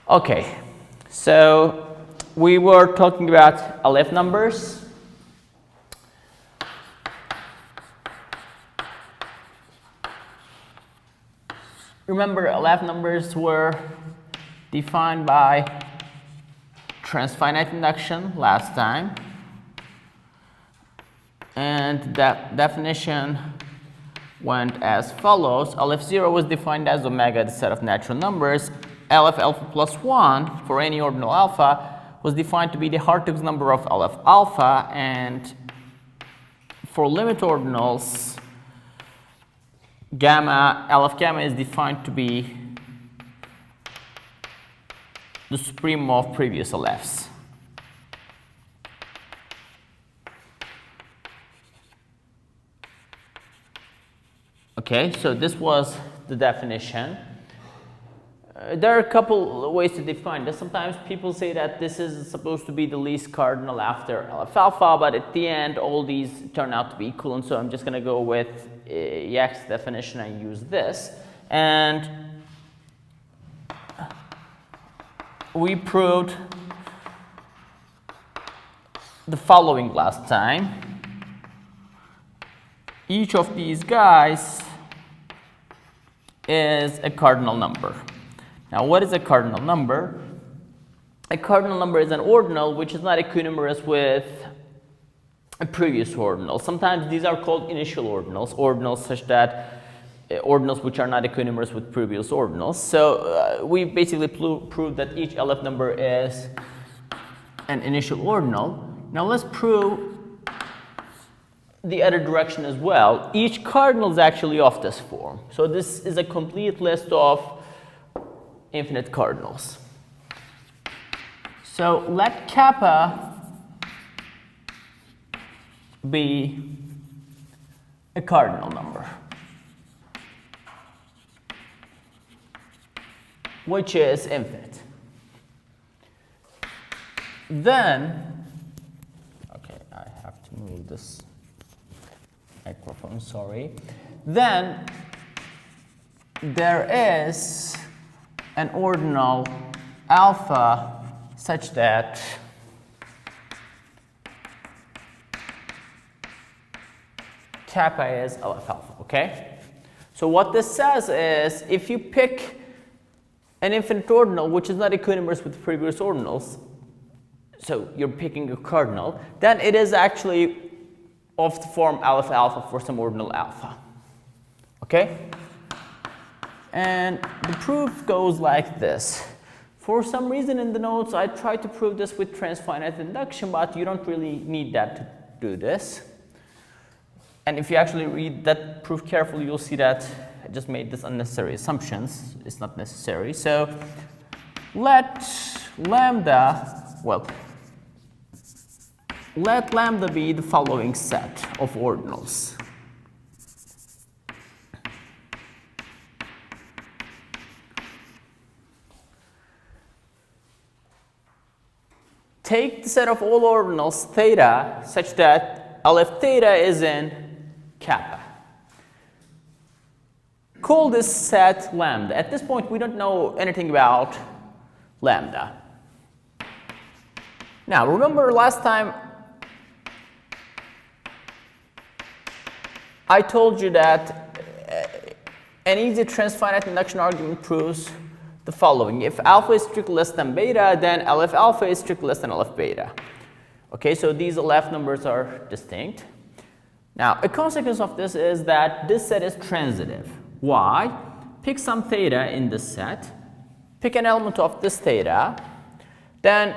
Okay, so we were talking about Aleph numbers. Remember, Aleph numbers were defined by transfinite induction last time. And that definition went as follows. Aleph 0 was defined as omega, the set of natural numbers. Aleph alpha plus 1 for any ordinal alpha was defined to be the Hartog's number of Aleph alpha. And for limit ordinals, Aleph gamma is defined to be the supreme of previous Alephs. Okay, so this was the definition. There are a couple ways to define this. Sometimes people say that this is supposed to be the least cardinal after Aleph alpha, but at the end all these turn out to be equal, and so I'm just going to go with Yak's definition and use this. And we proved the following last time. Each of these guys is a cardinal number. Now, what is a cardinal number? A cardinal number is an ordinal which is not equinumerous with a previous ordinal. Sometimes these are called initial ordinals, ordinals such that ordinals which are not equinumerous with previous ordinals. So we basically proved that each Aleph number is an initial ordinal. Now let's prove the other direction as well. Each cardinal is actually of this form. So this is a complete list of infinite cardinals. So let kappa be a cardinal number, which is infinite. Then, okay, I have to move this microphone, sorry. Then there is an ordinal alpha such that kappa is Aleph alpha, okay? So what this says is if you pick an infinite ordinal which is not equinumerous with previous ordinals, so you're picking a cardinal, then it is actually of the form Aleph alpha for some ordinal alpha, okay? And the proof goes like this. For some reason in the notes, I tried to prove this with transfinite induction, but you don't really need that to do this. And if you actually read that proof carefully, you'll see that I just made this unnecessary assumptions. It's not necessary. So let lambda be the following set of ordinals. Take the set of all ordinals theta such that Aleph theta is in kappa. Call this set lambda. At this point, we don't know anything about lambda. Now, remember last time I told you that an easy transfinite induction argument proves the following. If alpha is strictly less than beta, then Aleph alpha is strictly less than Aleph beta. Okay, so these Aleph numbers are distinct. Now, a consequence of this is that this set is transitive. Why? Pick some theta in this set, pick an element of this theta, then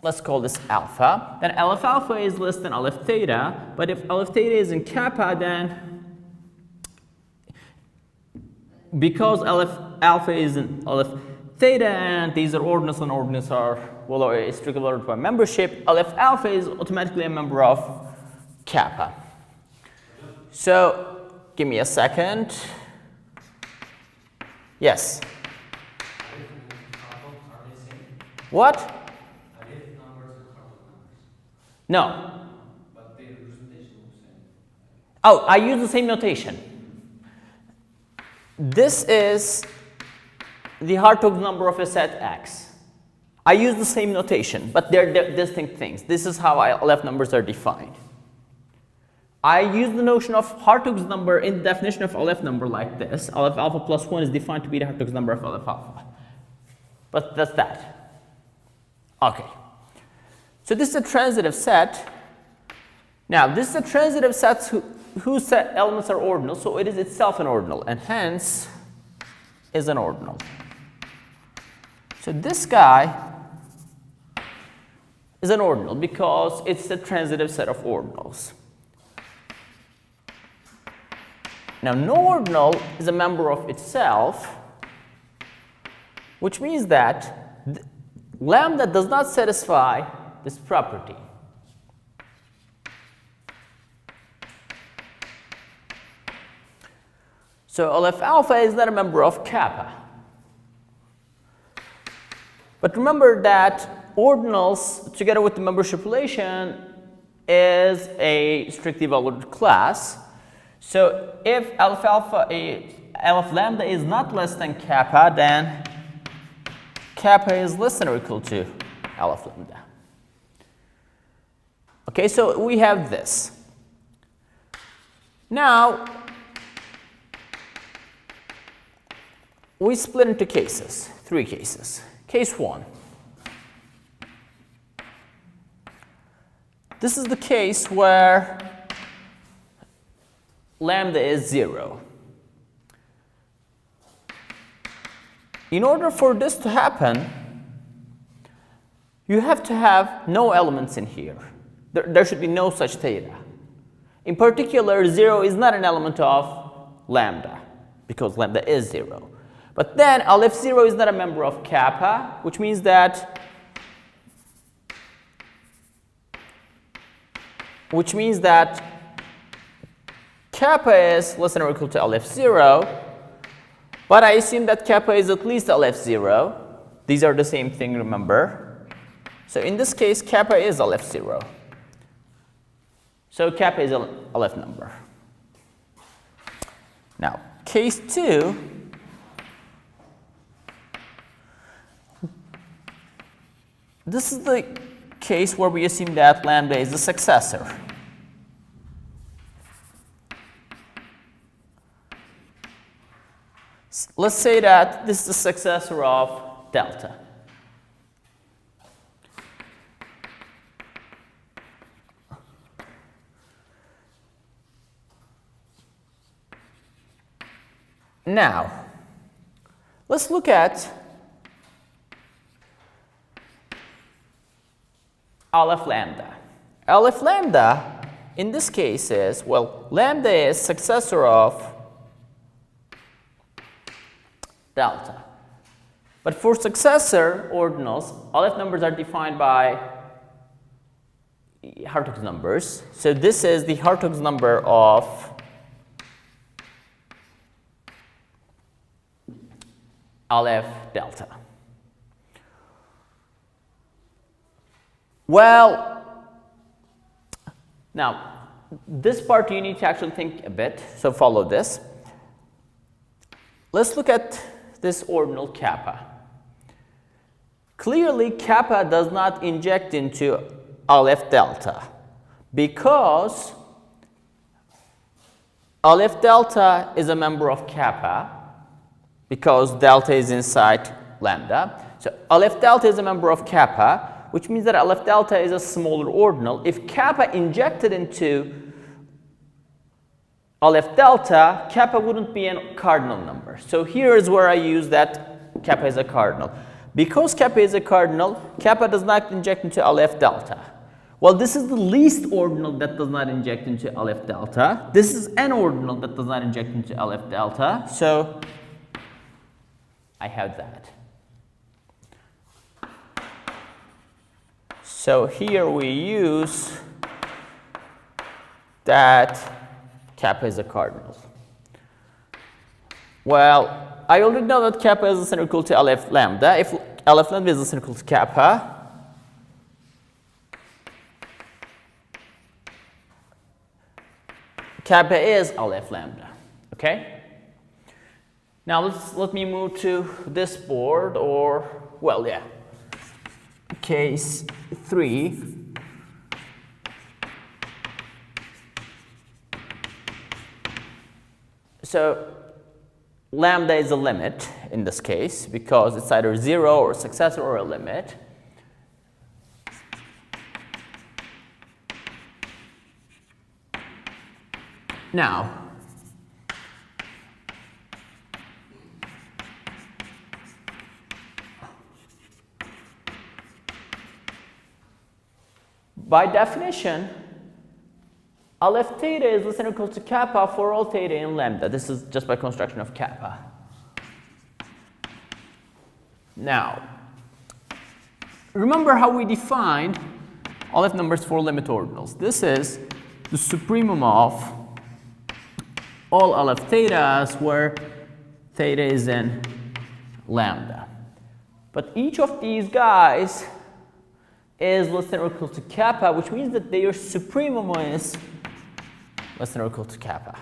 let's call this alpha. Then Aleph alpha is less than Aleph theta, but if Aleph theta is in kappa, then because Aleph alpha is in Aleph theta and these are ordinals and ordinals are strictly ordered by membership, Aleph alpha is automatically a member of kappa. So give me a second. Yes? What? No. But the representation was the same. Oh, I use the same notation. This is the Hartog's number of a set X. I use the same notation, but they're distinct things. This is how LF numbers are defined. I use the notion of Hartog's number in the definition of LF number like this. LF alpha plus 1 is defined to be the Hartog's number of LF alpha. But that's that. Okay. So this is a transitive set. Now, this is a transitive set whose set elements are ordinal, so it is itself an ordinal, and hence is an ordinal. So this guy is an ordinal because it's a transitive set of ordinals. Now, no ordinal is a member of itself, which means that lambda does not satisfy this property. So LF alpha is not a member of kappa. But remember that ordinals, together with the membership relation, is a strictly evaluated class. So if LF lambda is not less than kappa, then kappa is less than or equal to LF lambda. Okay, so we have this. Now, we split into cases, 3 cases. Case 1. This is the case where lambda is 0. In order for this to happen, you have to have no elements in here. There should be no such theta. In particular, 0 is not an element of lambda because lambda is 0. But then LF 0 is not a member of kappa, which means that kappa is less than or equal to LF 0, but I assume that kappa is at least LF 0. These are the same thing, remember. So in this case, kappa is LF 0. So kappa is a LF number. Now, case 2, this is the case where we assume that lambda is the successor. Let's say that this is the successor of delta. Now, let's look at LF lambda. LF lambda in this case is, well, lambda is successor of delta. But for successor ordinals, LF numbers are defined by Hartog's numbers. So this is the Hartog's number of LF delta. Well, now, this part you need to actually think a bit, so follow this. Let's look at this ordinal kappa. Clearly, kappa does not inject into LF delta because LF delta is a member of kappa because delta is inside lambda. So LF delta is a member of kappa, which means that LF delta is a smaller ordinal. If kappa injected into LF delta, kappa wouldn't be a cardinal number. So here is where I use that kappa is a cardinal. Because kappa is a cardinal, kappa does not inject into LF delta. Well, this is the least ordinal that does not inject into LF delta. This is an ordinal that does not inject into LF delta. So I have that. So here we use that kappa is a cardinal. Well, I already know that kappa is less than or equal to LF lambda. If LF lambda is less than or equal to kappa, kappa is LF lambda. Okay? Now let me move to this board, or, well, yeah, case 3. So lambda is a limit in this case because it's either 0 or successor or a limit. Now, by definition, aleph theta is less than or equal to kappa for all theta in lambda. This is just by construction of kappa. Now, remember how we defined aleph numbers for limit ordinals. This is the supremum of all aleph thetas where theta is in lambda. But each of these guys is less than or equal to kappa, which means that their supremum is less than or equal to kappa.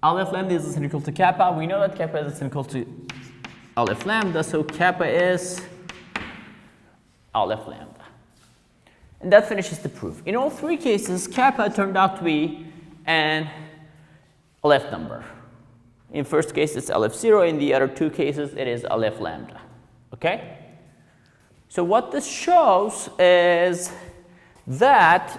Aleph lambda is less than or equal to kappa. We know that kappa is less than or equal to aleph lambda, so kappa is aleph lambda. And that finishes the proof. In all 3 cases, kappa turned out to be an aleph number. In first case, it's aleph 0. In the other 2 cases, it is aleph lambda. Okay? So what this shows is that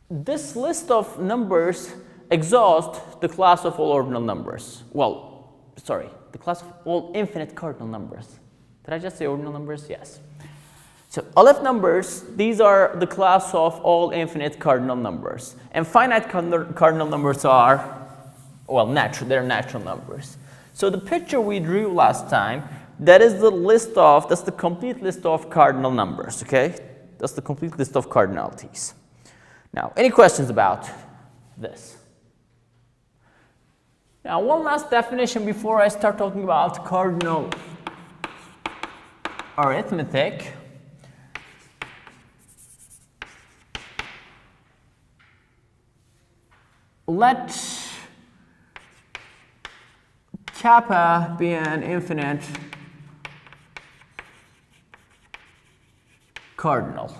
this list of numbers exhausts the class of all ordinal numbers. Well, sorry, the class of all infinite cardinal numbers. Did I just say ordinal numbers? Yes. So aleph numbers, these are the class of all infinite cardinal numbers. And finite cardinal numbers are, well, they're natural numbers. So the picture we drew last time, that is that's the complete list of cardinal numbers, okay? That's the complete list of cardinalities. Now, any questions about this? Now, one last definition before I start talking about cardinal arithmetic. Let kappa be an infinite cardinal.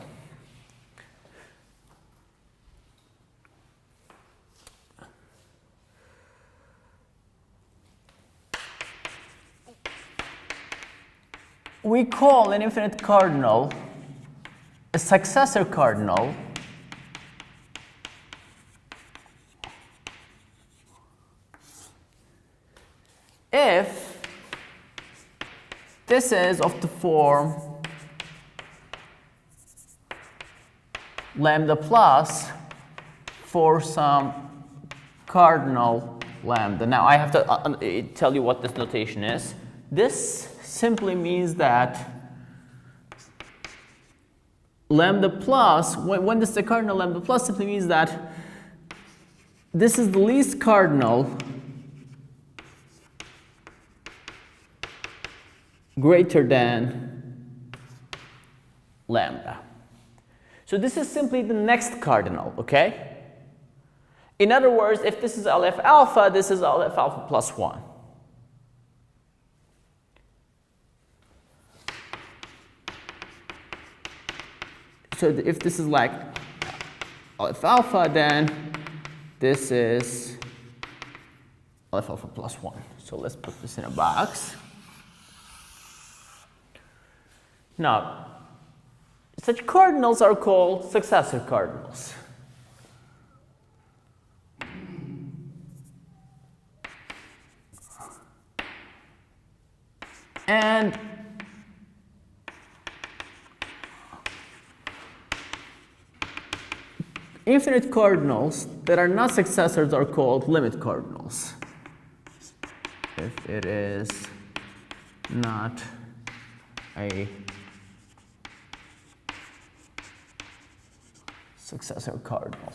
We call an infinite cardinal a successor cardinal if this is of the form lambda plus for some cardinal lambda. Now I have to tell you what this notation is. This simply means that lambda plus, when this is a cardinal, lambda plus simply means that this is the least cardinal greater than lambda. So this is simply the next cardinal, okay? In other words, if this is aleph alpha, this is aleph alpha plus 1. So if this is like aleph alpha, then this is aleph alpha plus 1. So let's put this in a box. Now, such cardinals are called successor cardinals. And infinite cardinals that are not successors are called limit cardinals. If it is not a successor cardinal.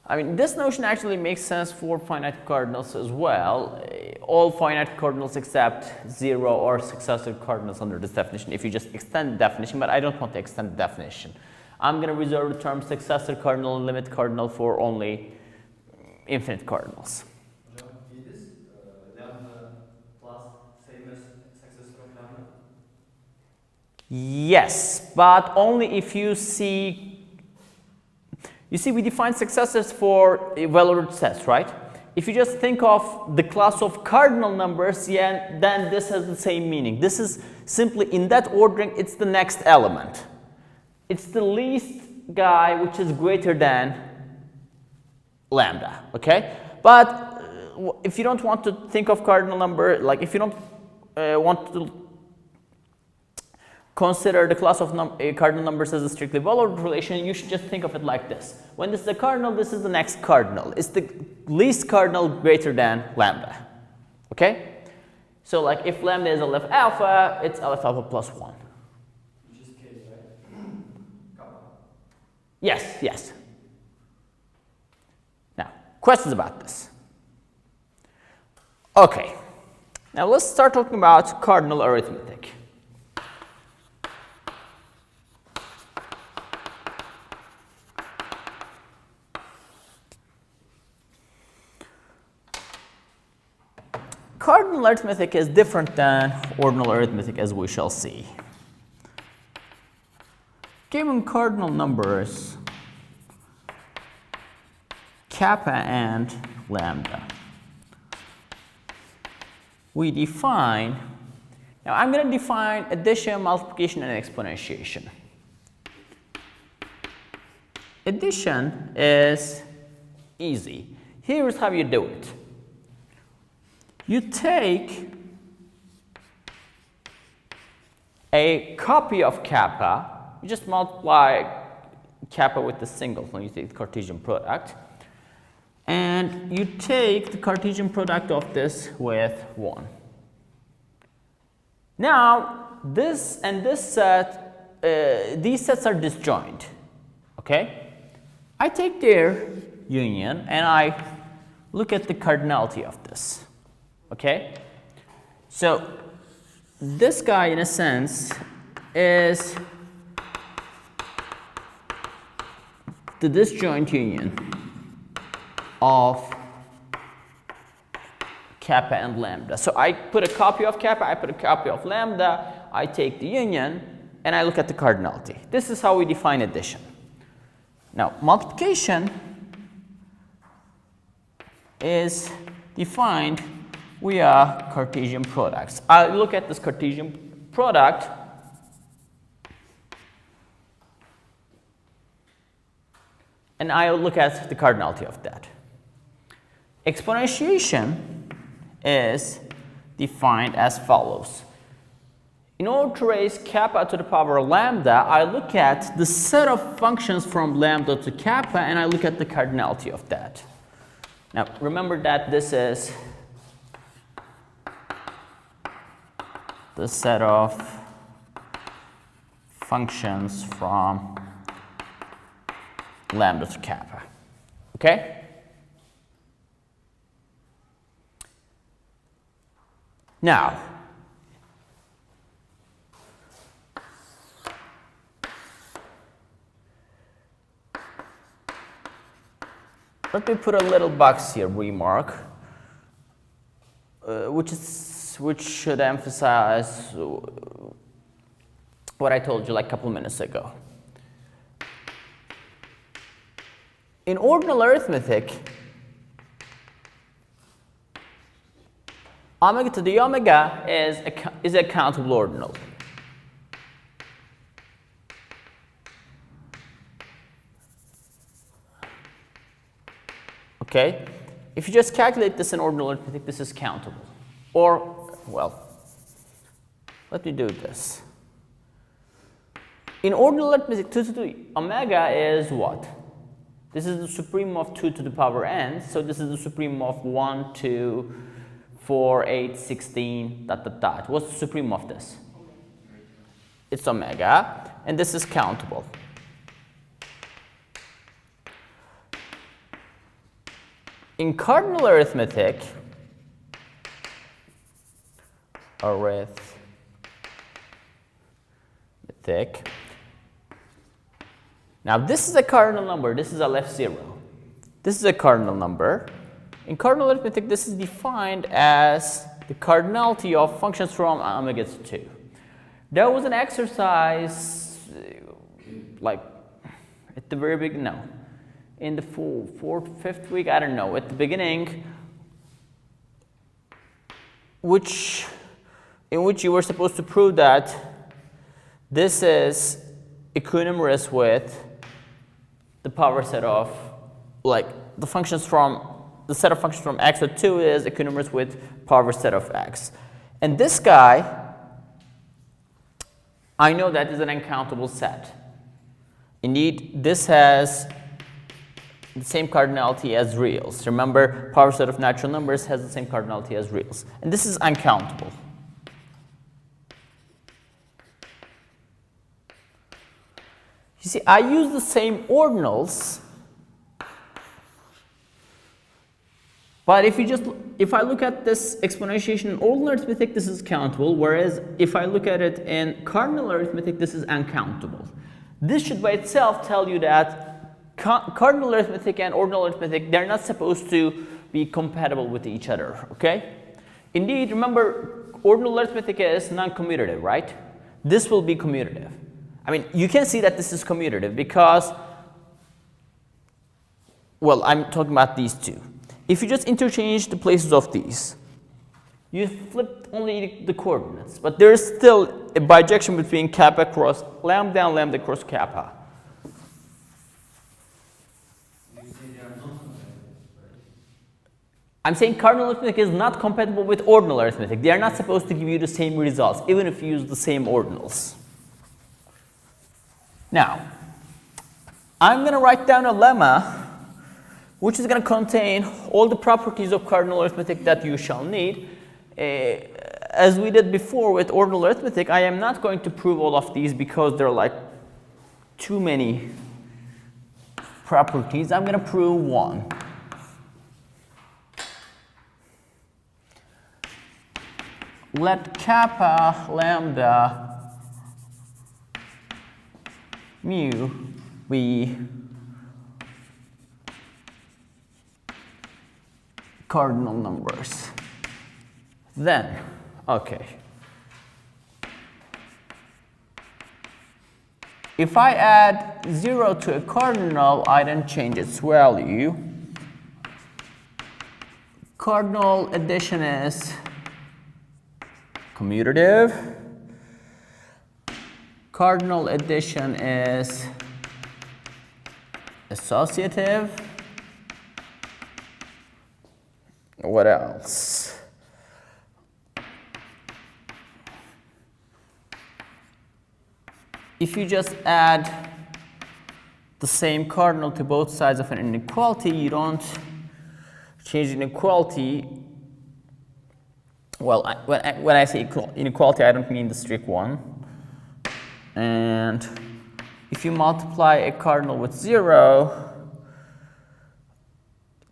I mean, this notion actually makes sense for finite cardinals as well. All finite cardinals except 0 are successor cardinals under this definition if you just extend the definition, but I don't want to extend the definition. I'm going to reserve the term successor cardinal and limit cardinal for only infinite cardinals. Lambda plus same as successor of lambda? Yes, but only if you see, we define successors for evaluated sets, right? If you just think of the class of cardinal numbers, yeah, then this has the same meaning. This is simply in that ordering, it's the next element. It's the least guy which is greater than lambda, okay? But if you don't want to think of cardinal number, like if you don't want to consider the class of cardinal numbers as a strictly evaluated relation, you should just think of it like this. When this is a cardinal, this is the next cardinal. It's the least cardinal greater than lambda, okay? So like if lambda is Aleph alpha, it's Aleph alpha plus 1. Which is k, right? Kappa. Yes, yes. Now, questions about this? Okay. Now let's start talking about cardinal arithmetic. Cardinal arithmetic is different than ordinal arithmetic, as we shall see. Given cardinal numbers kappa and lambda, we define, now I'm going to define addition, multiplication, and exponentiation. Addition is easy. Here's how you do it. You take a copy of kappa, you just multiply kappa with the singleton, you take the Cartesian product, and you take the Cartesian product of this with 1. Now, this and this set, these sets are disjoint, okay? I take their union and I look at the cardinality of this. Okay, so this guy, in a sense, is the disjoint union of kappa and lambda. So I put a copy of kappa, I put a copy of lambda, I take the union, and I look at the cardinality. This is how we define addition. Now, multiplication is defined via Cartesian products. I look at this Cartesian product and I look at the cardinality of that. Exponentiation is defined as follows. In order to raise kappa to the power lambda, I look at the set of functions from lambda to kappa and I look at the cardinality of that. Now remember that this is the set of functions from lambda to kappa, okay? Now, let me put a little box here, remark, which should emphasize what I told you like a couple minutes ago. In ordinal arithmetic, omega to the omega is a countable ordinal. Okay? If you just calculate this in ordinal arithmetic, this is countable. Or, well, let me do this. In ordinal arithmetic, 2 to the omega is what? This is the supremum of 2 to the power n, so this is the supremum of 1, 2, 4, 8, 16, dot, dot, dot. What's the supremum of this? It's omega, and this is countable. In cardinal arithmetic, now this is a cardinal number, this is Aleph 0. This is a cardinal number, In cardinal arithmetic, this is defined as the cardinality of functions from omega to 2. There was an exercise, like at the very beginning, no, in the fourth, fifth week, I don't know, at the beginning, in which you were supposed to prove that this is equinumerous with the power set of, like the functions from, the set of functions from x to 2 is equinumerous with power set of x. And this guy, I know that is an uncountable set. Indeed, this has the same cardinality as reals. Remember, power set of natural numbers has the same cardinality as reals. And this is uncountable. You see, I use the same ordinals, but if I look at this exponentiation in ordinal arithmetic, this is countable, whereas if I look at it in cardinal arithmetic, this is uncountable. This should by itself tell you that cardinal arithmetic and ordinal arithmetic, they're not supposed to be compatible with each other, okay? Indeed, remember, ordinal arithmetic is non-commutative, right? This will be commutative. I mean, you can see that this is commutative because, well, I'm talking about these two. If you just interchange the places of these, you flipped only the coordinates, but there is still a bijection between kappa cross lambda and lambda cross kappa. I'm saying cardinal arithmetic is not compatible with ordinal arithmetic. They are not supposed to give you the same results, even if you use the same ordinals. Now, I'm going to write down a lemma which is going to contain all the properties of cardinal arithmetic that you shall need. As we did before with ordinal arithmetic, I am not going to prove all of these because there are like too many properties. I'm going to prove one. Let kappa lambda mu be cardinal numbers. Then, okay. If I add 0 to a cardinal, I then change its value. Cardinal addition is commutative. Cardinal addition is associative. What else? If you just add the same cardinal to both sides of an inequality, you don't change the inequality. Well, when I say inequality, I don't mean the strict one. And if you multiply a cardinal with 0,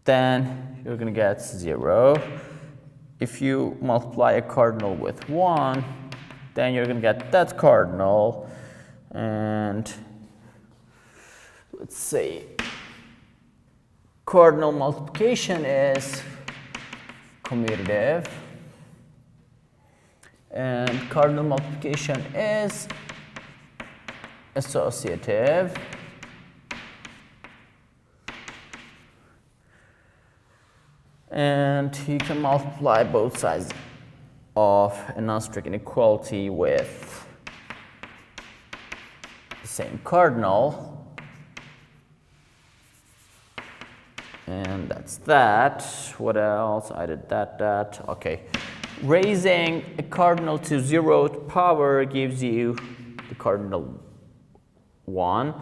then you're going to get 0. If you multiply a cardinal with 1, then you're going to get that cardinal. And let's say cardinal multiplication is commutative. And cardinal multiplication is associative. And you can multiply both sides of a non-strict inequality with the same cardinal. And that's that. What else? I did that. Okay. Raising a cardinal to 0th power gives you the cardinal 1.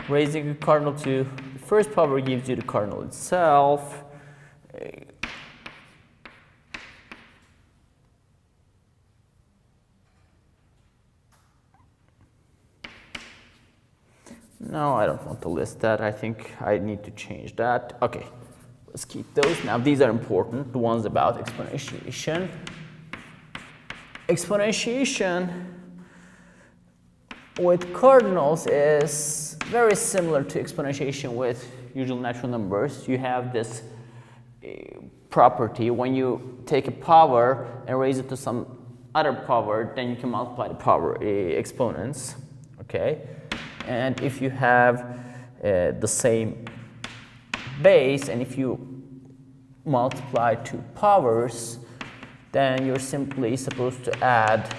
Raising a cardinal to the first power gives you the cardinal itself. No, I don't want to list that. I think I need to change that. Okay, let's keep those. Now, these are important, the ones about exponentiation. Exponentiation with cardinals is very similar to exponentiation with usual natural numbers. You have this property. When you take a power and raise it to some other power, then you can multiply the power exponents, okay? And if you have the same base, and if you multiply two powers, then you're simply supposed to add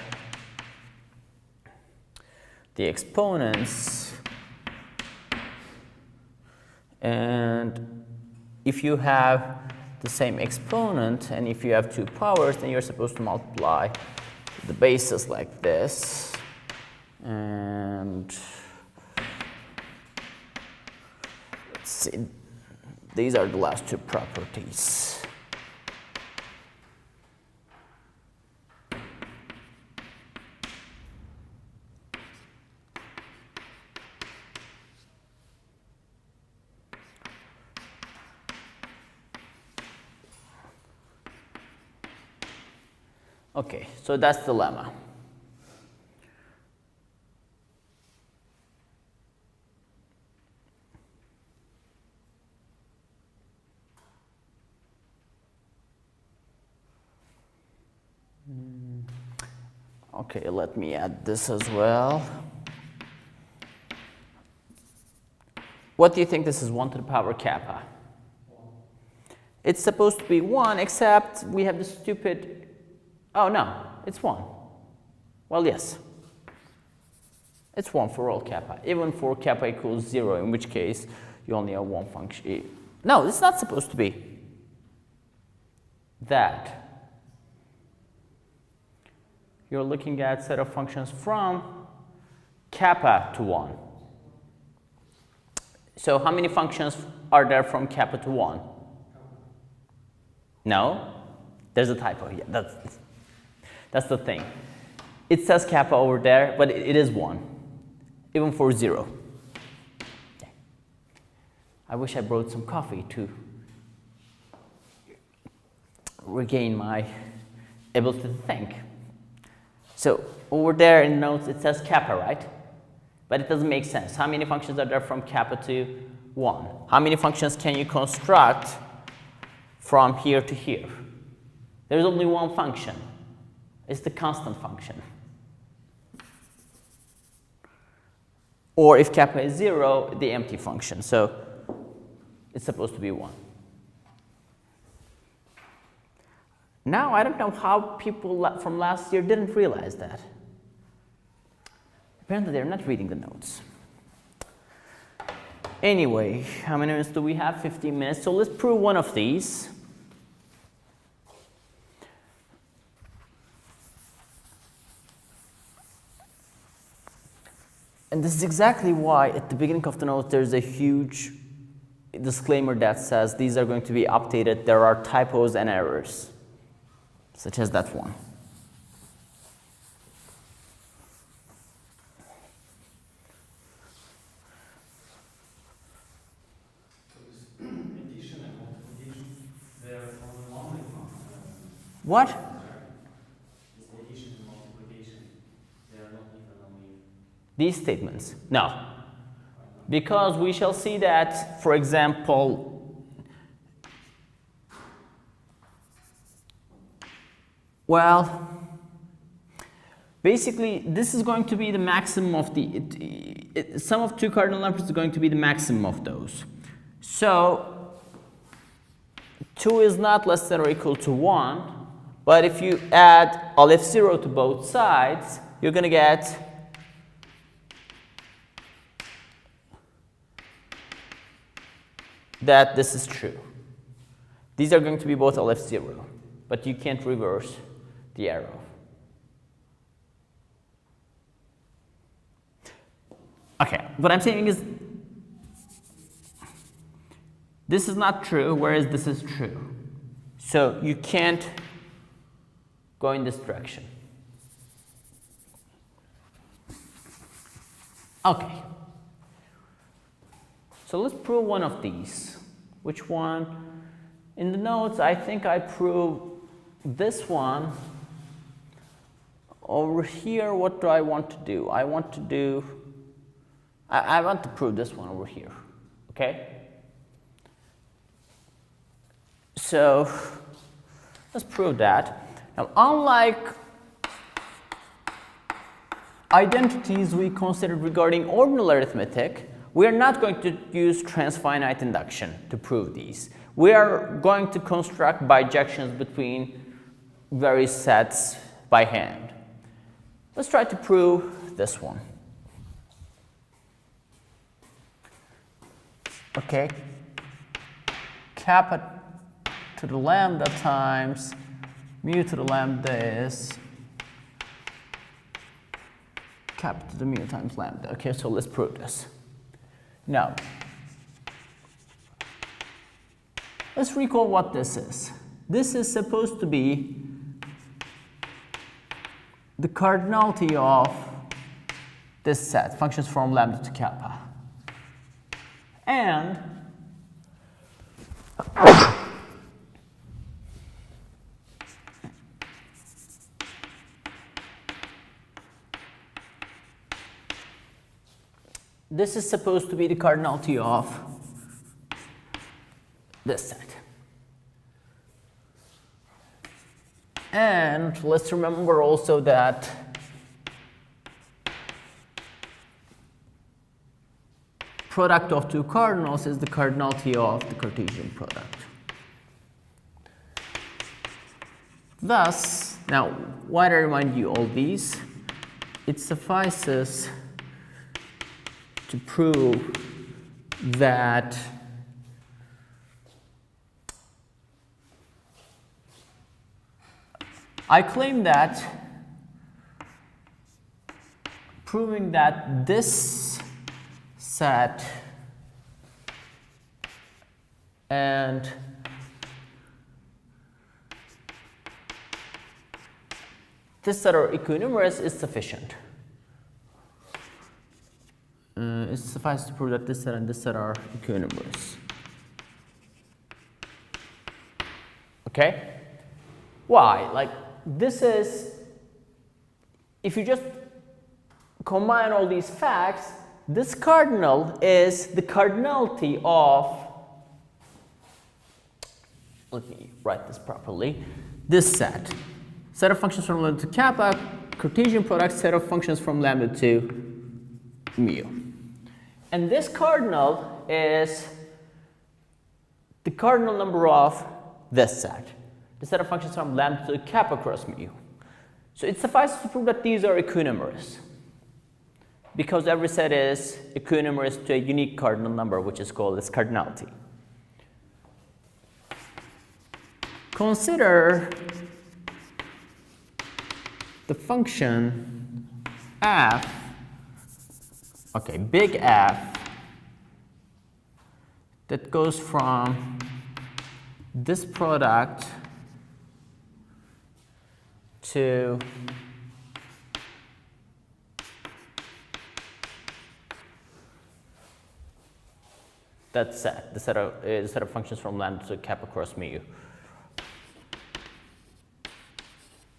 the exponents. And if you have the same exponent, and if you have two powers, then you're supposed to multiply the bases like this. And let's see, these are the last two properties. Okay, so that's the lemma. Okay, let me add this as well. What do you think this is 1 to the power kappa? It's supposed to be 1, except we have the stupid, oh no, it's 1. Well, yes. It's 1 for all kappa, even for kappa equals 0, in which case you only have one function. No, it's not supposed to be that. You're looking at a set of functions from kappa to 1. So how many functions are there from kappa to 1? No? There's a typo here. That's the thing. It says kappa over there, but it is 1, even for 0. I wish I brought some coffee to regain my ability to think. So over there in notes it says kappa, right? But it doesn't make sense. How many functions are there from kappa to 1? How many functions can you construct from here to here? There's only one function. It's the constant function. Or if kappa is 0, the empty function. So it's supposed to be 1. Now, I don't know how people from last year didn't realize that. Apparently, they're not reading the notes. Anyway, how many minutes do we have? 15 minutes. So let's prove one of these. And this is exactly why at the beginning of the note there's a huge disclaimer that says these are going to be updated. There are typos and errors, such as that one. Addition and multiplication, they're only one. What? This addition and multiplication, they are not even only. These statements? No. Because we shall see that, for example, well, basically, this is going to be the maximum of the, sum of two cardinal numbers is going to be the maximum of those. So, 2 is not less than or equal to 1, but if you add aleph 0 to both sides, you're going to get that this is true. These are going to be both aleph 0, but you can't reverse the arrow. Okay, what I'm saying is this is not true, whereas this is true. So you can't go in this direction. Okay. So let's prove one of these. Which one? In the notes, I think I prove this one. Over here, what do I want to do? I want to prove this one over here, okay? So let's prove that. Now, unlike identities we considered regarding ordinal arithmetic, we are not going to use transfinite induction to prove these. We are going to construct bijections between various sets by hand. Let's try to prove this one. Okay, kappa to the lambda times mu to the lambda is kappa to the mu times lambda. Okay, so let's prove this. Now, let's recall what this is. This is supposed to be the cardinality of this set, functions from lambda to kappa. And this is supposed to be the cardinality of this set. And let's remember also that product of two cardinals is the cardinality of the Cartesian product. Thus, now, why do I remind you all these? It suffices to prove that I claim that proving that this set and this set are equinumerous is sufficient. It suffices to prove that this set and this set are equinumerous. Okay? Why? Like, this is, if you just combine all these facts, this cardinal is the cardinality of, let me write this properly, this set. Set of functions from lambda to kappa, Cartesian product, set of functions from lambda to mu. And this cardinal is the cardinal number of this set, the set of functions from lambda to kappa cross mu. So it suffices to prove that these are equinumerous, because every set is equinumerous to a unique cardinal number, which is called its cardinality. Consider the function f, okay, big F, that goes from this product to that set, the set of functions from lambda to kappa cross mu.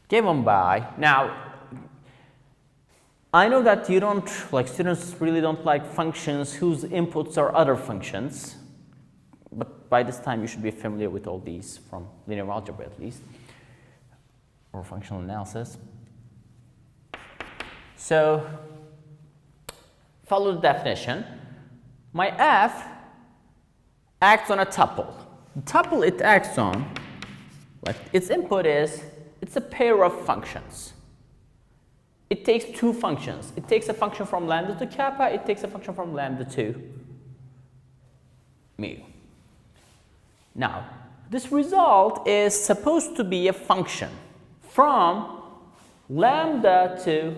Given by, now, I know that you don't, like, students really don't like functions whose inputs are other functions, but by this time you should be familiar with all these from linear algebra at least, or functional analysis. So, follow the definition. My f acts on a tuple. The tuple it acts on, like, its input is, it's a pair of functions. It takes two functions. It takes a function from lambda to kappa, it takes a function from lambda to mu. Now, this result is supposed to be a function from lambda to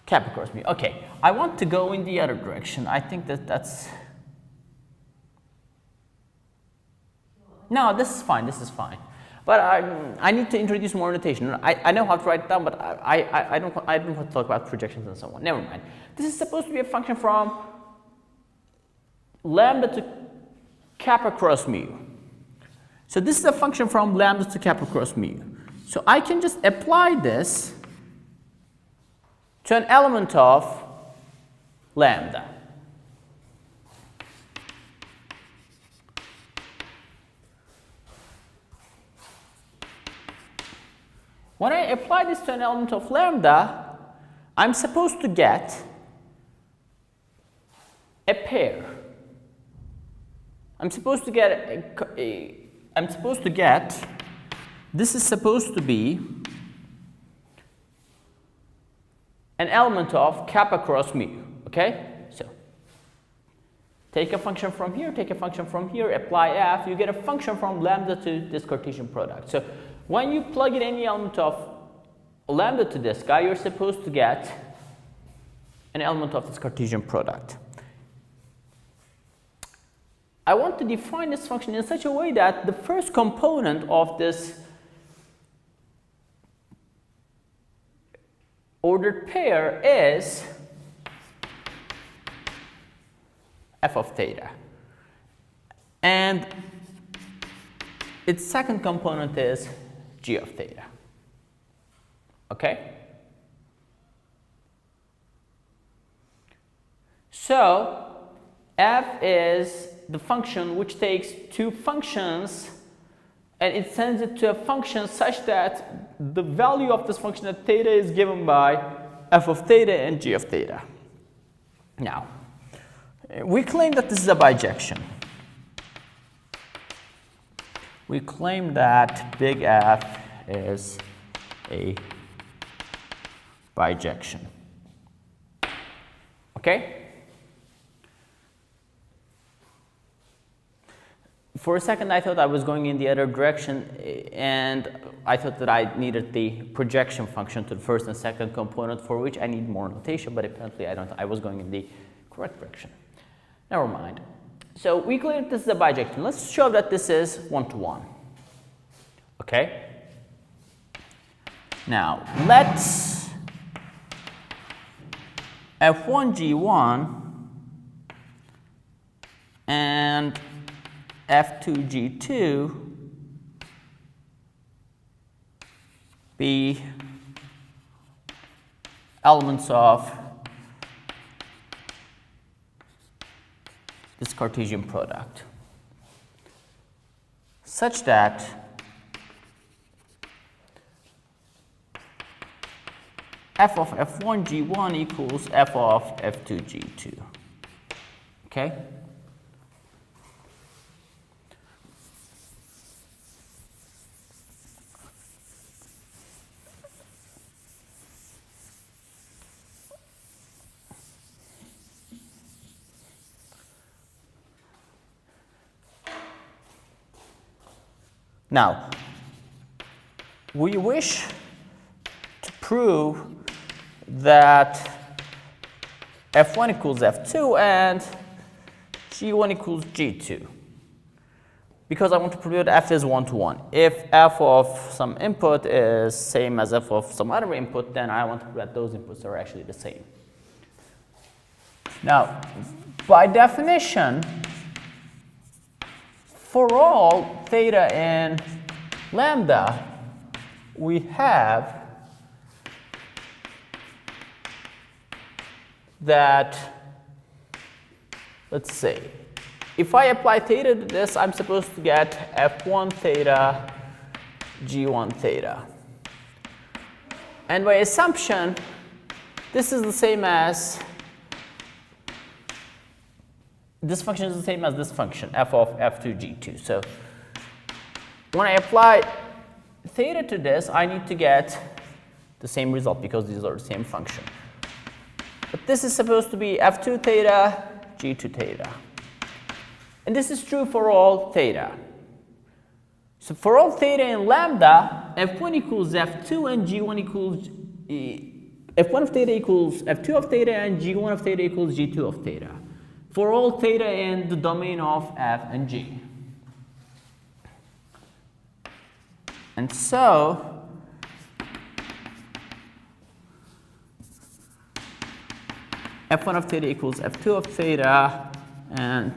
kappa cross mu. Okay, I want to go in the other direction. I think that's... No, this is fine, this is fine. But I need to introduce more notation. I know how to write it down, but I don't want to talk about projections and so on. Never mind. This is supposed to be a function from lambda to kappa cross mu. So this is a function from lambda to kappa cross mu. So I can just apply this to an element of lambda. When I apply this to an element of lambda, I'm supposed to get a pair. This is supposed to be an element of kappa cross mu, okay? So take a function from here, take a function from here, apply f, you get a function from lambda to this Cartesian product. So when you plug in any element of lambda to this guy, you're supposed to get an element of this Cartesian product. I want to define this function in such a way that the first component of this ordered pair is f of theta. And its second component is g of theta. Okay? So f is the function which takes two functions and it sends it to a function such that the value of this function at theta is given by f of theta and g of theta. Now, we claim that this is a bijection. We claim that big F is a bijection. Okay? For a second, I thought I was going in the other direction, and I thought that I needed the projection function to the first and second component, for which I need more notation, but apparently I don't. I was going in the correct direction. Never mind. So we claim that this is a bijection. Let's show that this is one-to-one. Okay? Now, let's F1G1 and F2G2 be elements of this Cartesian product, such that f of F1G1 equals f of F2G2. Okay? Now, we wish to prove that F1 equals F2 and G1 equals G2, because I want to prove that F is one-to-one. If F of some input is same as F of some other input, then I want to prove that those inputs are actually the same. Now, by definition, for all theta in lambda, we have that, let's say, if I apply theta to this, I'm supposed to get F1 theta, G1 theta. And by assumption, this is the same as, this function is the same as this function, f of F2G2. So when I apply theta to this, I need to get the same result because these are the same function. But this is supposed to be F2 theta, G2 theta. And this is true for all theta. So for all theta in lambda, F1 equals F2 and G1 equals, F1 of theta equals F2 of theta and G1 of theta equals G2 of theta. For all theta in the domain of F and G. And so, F1 of theta equals F2 of theta, and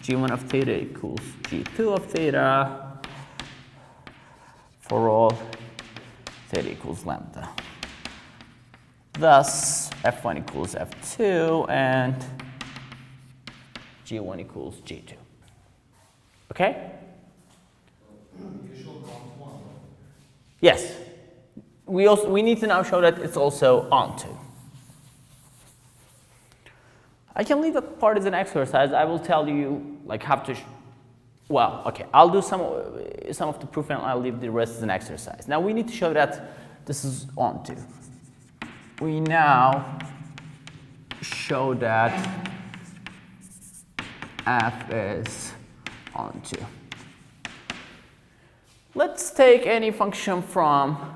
G1 of theta equals G2 of theta for all theta equals lambda. Thus, F1 equals F2 and G1 equals G2. Okay? You should count one. Yes. we need to now show that it's also onto. I can leave that part as an exercise. I will tell you like how to. Well, okay, I'll do some of the proof and I'll leave the rest as an exercise. Now we need to show that this is onto. We now show that f is onto. Let's take any function from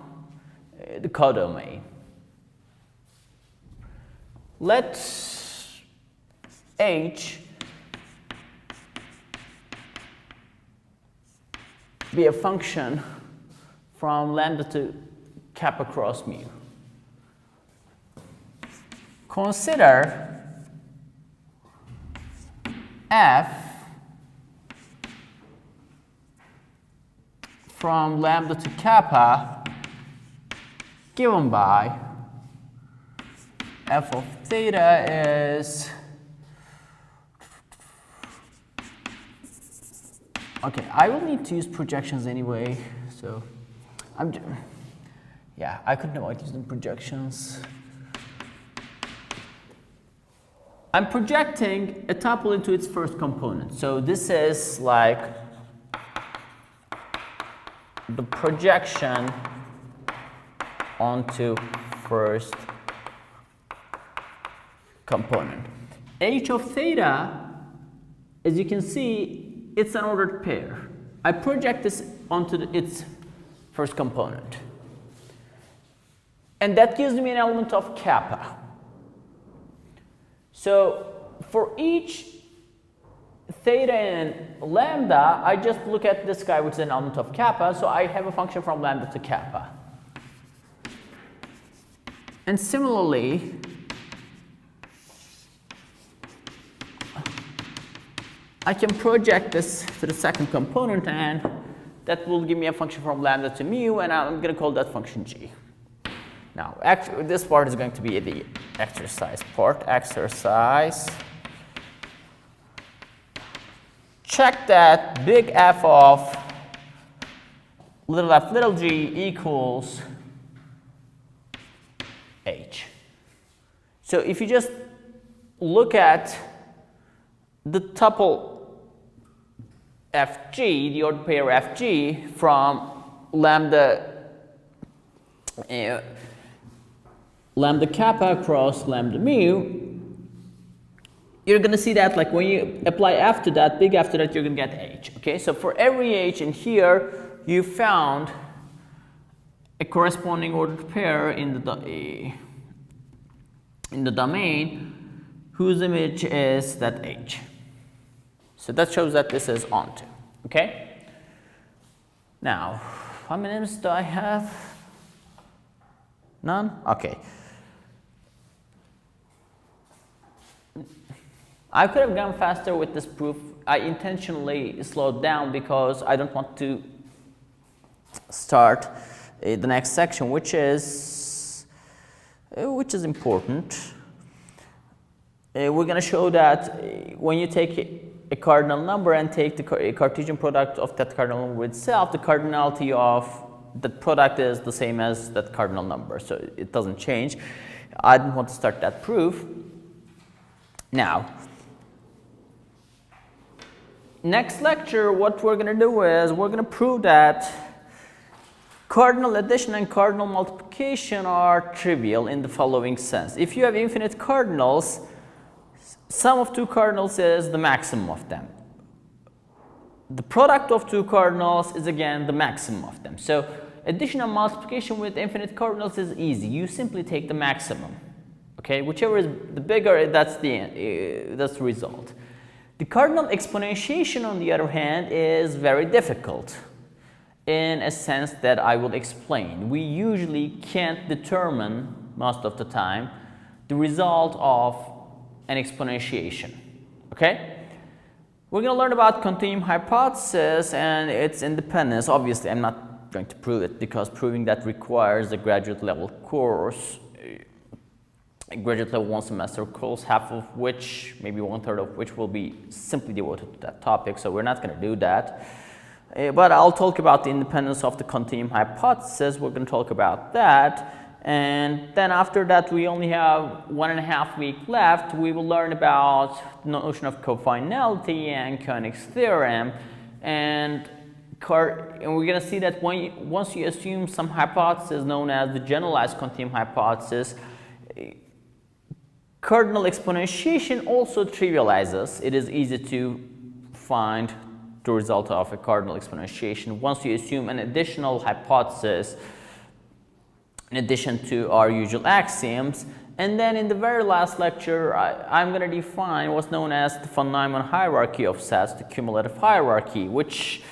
the codomain. Let h be a function from lambda to kappa cross mu. Consider f from lambda to kappa given by f of theta is, okay, I will need to use projections anyway, so yeah, I couldn't avoid using projections. I'm projecting a tuple into its first component. So this is like the projection onto first component. H of theta, as you can see, it's an ordered pair. I project this onto its first component. And that gives me an element of kappa. So for each theta and lambda, I just look at this guy, which is an element of kappa. So I have a function from lambda to kappa. And similarly, I can project this to the second component, and that will give me a function from lambda to mu, and I'm going to call that function g. Now, actually, this part is going to be the exercise part. Exercise. Check that big F of little f little g equals h. So if you just look at the tuple fg, the ordered pair fg from lambda lambda kappa across lambda mu, you're going to see that like when you apply f to that, big F to that, you're going to get h. Okay, so for every h in here, you found a corresponding ordered pair in the domain whose image is that h. So that shows that this is onto. Okay. Now, how many minutes do I have? None? Okay. I could have gone faster with this proof. I intentionally slowed down because I don't want to start the next section, which is important. We're going to show that when you take a cardinal number and take the Cartesian product of that cardinal number itself, the cardinality of that product is the same as that cardinal number, so it doesn't change. I didn't want to start that proof. Now, next lecture, what we're going to do is we're going to prove that cardinal addition and cardinal multiplication are trivial in the following sense. If you have infinite cardinals, sum of two cardinals is the maximum of them. The product of two cardinals is again the maximum of them. So addition and multiplication with infinite cardinals is easy. You simply take the maximum. Okay, whichever is the bigger, that's the result. The cardinal exponentiation, on the other hand, is very difficult in a sense that I will explain. We usually can't determine, most of the time, the result of an exponentiation. Okay? We're going to learn about continuum hypothesis and its independence. Obviously, I'm not going to prove it because proving that requires a graduate level course. A graduate level 1 semester course, half of which, maybe 1/3 of which will be simply devoted to that topic, so we're not going to do that. But I'll talk about the independence of the continuum hypothesis. We're going to talk about that. And then after that, we only have 1.5 weeks left. We will learn about the notion of cofinality and Koenig's theorem. And we're going to see that once you assume some hypothesis known as the generalized continuum hypothesis, cardinal exponentiation also trivializes. It is easy to find the result of a cardinal exponentiation once you assume an additional hypothesis in addition to our usual axioms. And then in the very last lecture, I'm going to define what's known as the von Neumann hierarchy of sets, the cumulative hierarchy, which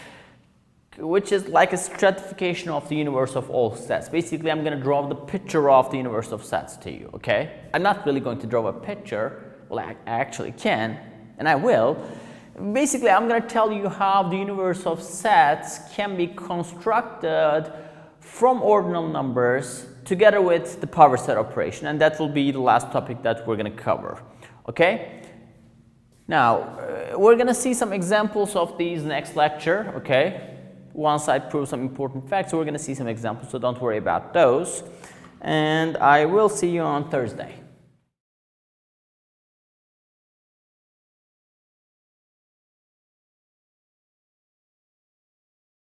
is like a stratification of the universe of all sets. Basically, I'm going to draw the picture of the universe of sets to you, okay? I'm not really going to draw a picture. Well, I actually can, and I will. Basically, I'm going to tell you how the universe of sets can be constructed from ordinal numbers together with the power set operation, and that will be the last topic that we're going to cover, okay? Now, we're going to see some examples of these next lecture, okay? Once I prove some important facts, we're going to see some examples, so don't worry about those. And I will see you on Thursday.